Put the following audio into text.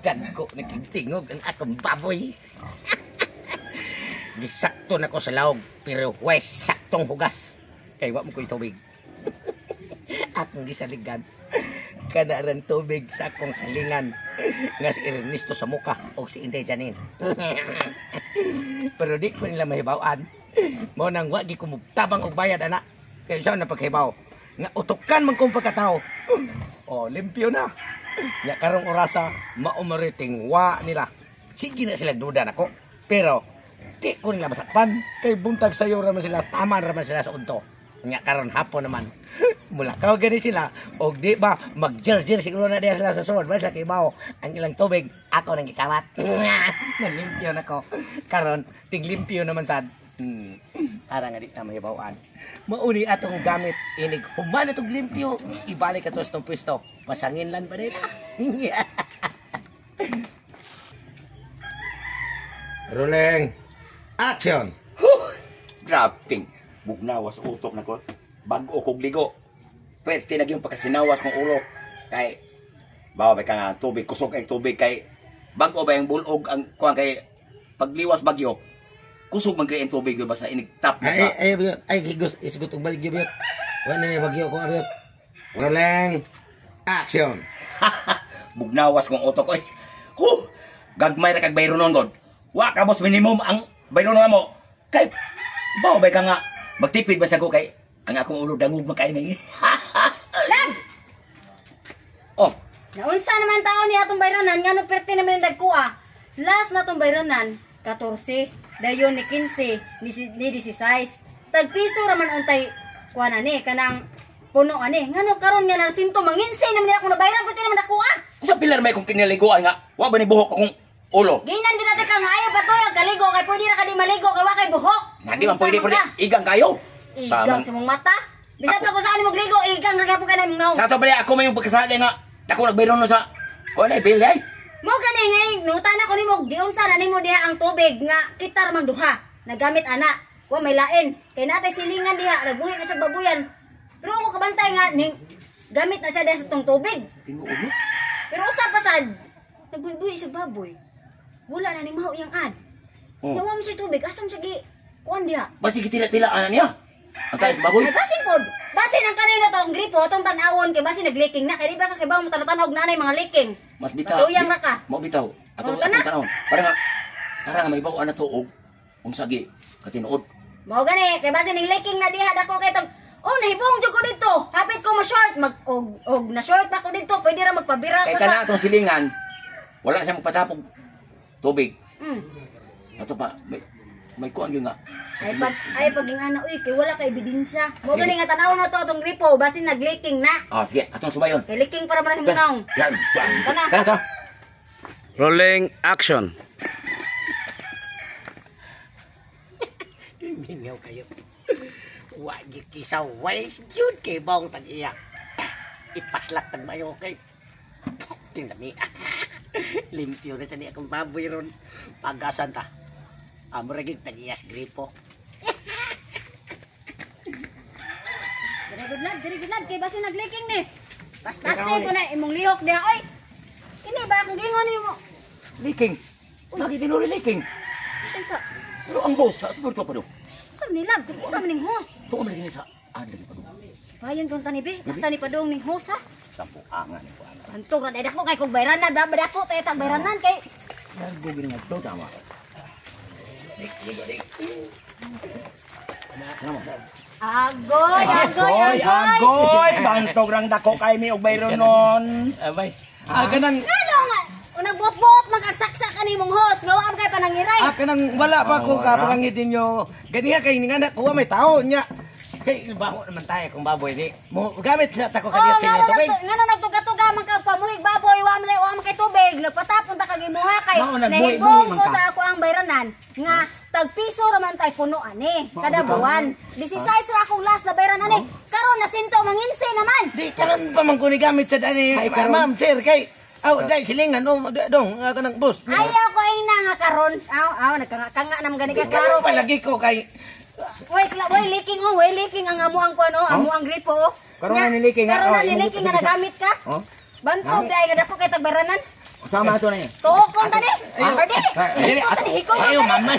Ganko nagtingog ang akong baboy. Gisakto na ko sa laog, pero wes saktong hugas. Kay wa mo ko'y tubig. Akong gisaligan. Kanaran tubig sa akong salingan. Nga si Ernesto sa muka o si Inday Janine. Pero di ko nila mahibawaan. Mo nang wagi ko tabang og bayad ana. Kaya siya na paghibaw. Nga utukan man kong pagkatao. O, limpyo na. Nga karong orasa, maumariting wa nila. Sige na sila duda nako. Pero, di ko nila masakpan. Kay buntag sayo raman sila, taman raman sila sa unto. Nga karon hapon naman. Mula kaw gani sila. O di ba, mag-jerjer siguro na diya sila sa suod. Basta kay bao, ang ilang tubig, ako nang gikawat. Nalimpyo na ko. Karon, tiglimpyo naman sad. Ara nga di na mahibawaan. Mauni atong gamit inig human atong limpyo. Ibalik ato sa itong pwesto. Masangin lang pa nila. Rolling. Action. Grafting. Bugnawas utok na ko. Bago kog ligo. Pwerte na yung pagkasinawas kong ulo. Kay, bawa ba ka nga tubig, kusog ang tubig. Kay, bago ba yung bulog ang kuhan kay pagliwas bagyo. Kusog man kayo ang tubig ba sa inigtap mo sa... Ay, gigos. Isgot ang balik yun. Wala na yung bagyo ko. Rolling. Action. Bugnawas kong utok. Ay, gagmay na kag bayro nun, God. Wa ka, boss, minimum ang bayro nun mo. Kay, bawa ba ka nga, magtipid ba sa ko kay, ang akong ulo dangog makain na Lag! Oh, Naunsa naman taon niya atong bayranan, nga no perte naman yung dagkuha. Last na atong bayranan, 14, dayon ni 15, ni 16. Tagpiso raman untay, kuha na ni, kanang puno ani. Nga no karon nga ng sinto, manginsay naman niya akong nabayran, perte naman dagkuha. sa pilar may kong kinaliguan nga, wa ba ni buhok akong ulo? Ginan kita ka nga ayaw pa to, kaligo, kay pwede ra ka di maligo, kay wa kay buhok. Nga di man pwede igang kayo. Igang sa mong mata. Bisat pa ko saan mo gligo, igang ra gyapon ka na imong. Sa to bali ako may pagkasali nga, ako nagbayron no sa ko na bill ay. Mo kani ngay, nutan ako nimo, di unsa na nimo diha ang tubig nga kita ra mang duha. Nagamit ana, wa may lain. Kay natay silingan diha, nagbuhi ka sa babuyan. Pero ako kabantay nga ning gamit na siya diha sa tong tubig. Tinuod. Pero usa pa sad, nagbuhi sa baboy. Wala na ni maho yang ad. Yawa mi sa tubig, asam siya gi kuan diha. Basi gitila-tilaan niya. Ang tayo sa baboy. Ay, basin pod. Basin ang kanina to, ang gripo, tong tan-awon kay basin nag-leaking na. Kay di ba ka kay ba mo tanong nanay mga leaking. Mas bitaw. Matuyang na ka. Mo bitaw. Ato Oh, tanak. tanong. Para nga may bawa na tuog. Unsagi katinuod. Mao gani, kay basin ning leaking na diha dako kay tong nahibong jud ko dito. Hapit ko ma-short, og na short na ko dito. Pwede ra magpabira Kay ko kana sa. atong silingan, wala siyang magpatapog tubig. Mm. Ato pa may kuan gyud nga. Ay pag ingana uy kay wala kay ebidensya. Mao gani nga tan-aw na to tong gripo basin nag-leaking na. Ah, sige, atong subayon. Kay leaking para man himong naong. Yan. Kana. Kana to. Rolling action. Gingaw kayo. Wagi kisaw, wais yun kay bawang tag-iyak. Ipaslak tag mayo kay. Tingnan limpyo na sa niya akong baboy ron. Pagasan ta. Amuragig tag-iyas gripo. Diri good lad kay basin nag-leaking ni. Pastasin ko na imong lihok diha oy. Kini ba akong gingon nimo? Leaking. Lagi tinuri leaking. Ay sa Pero ang boss, sa siguro to pa do. Saan nila? Isa man ning host. Tuwa man lagi sa adlan pa do. Bayan kong tani be. Asa ni padong ning host ha? Sampo angan ni kuan. Antong ra dako kay kog bayranan, ba dako tay tag bayranan kay. Largo gini nga to tama. Agoy, agoy, agoy. Agoy, bantog rang dako kay mi og bayron nun. Abay. Kanang Ano nga? Nagbuot-buot magagsaksa kanimong host. Nga wa kay panangiray. kanang wala pa ko kapangidin nyo. Ganiya kay nga kuha may tao niya. Kay baho naman tayo kung baboy di. Mo gamit sa tako kadiya sa tubig. Ngano nagtuga-tuga man ka pamuhig baboy wa man kay tubig. Nagpatapon ta kag imuha kay. Mao, nagbuhi-buhi Nahibong man ko ka. sa ako ang bayranan nga tagpiso ra man tay puno ani kada buwan. 16 ra akong last na bayranan ani. Karon nasinto manginse naman. Di karon pa man ko ni gamit sa dani. Ma'am sir kay dai silingan dong kanang boss. Ayaw ko ina nga karon. Nagkanga nam gani ka Karon karon. pa lagi ko kay Way leaking ang amo ang kuan amo ang gripo. Karon na ni leaking, Karon na imong ni leaking nga sige sa- nagamit ka. Oh. Bantog dai nga dako kay tagbaranan. Sama to na eh. Tuokon ta ni. Hardy. Ay, Hikot ta ni, hikot ta Ayo, ni. mama.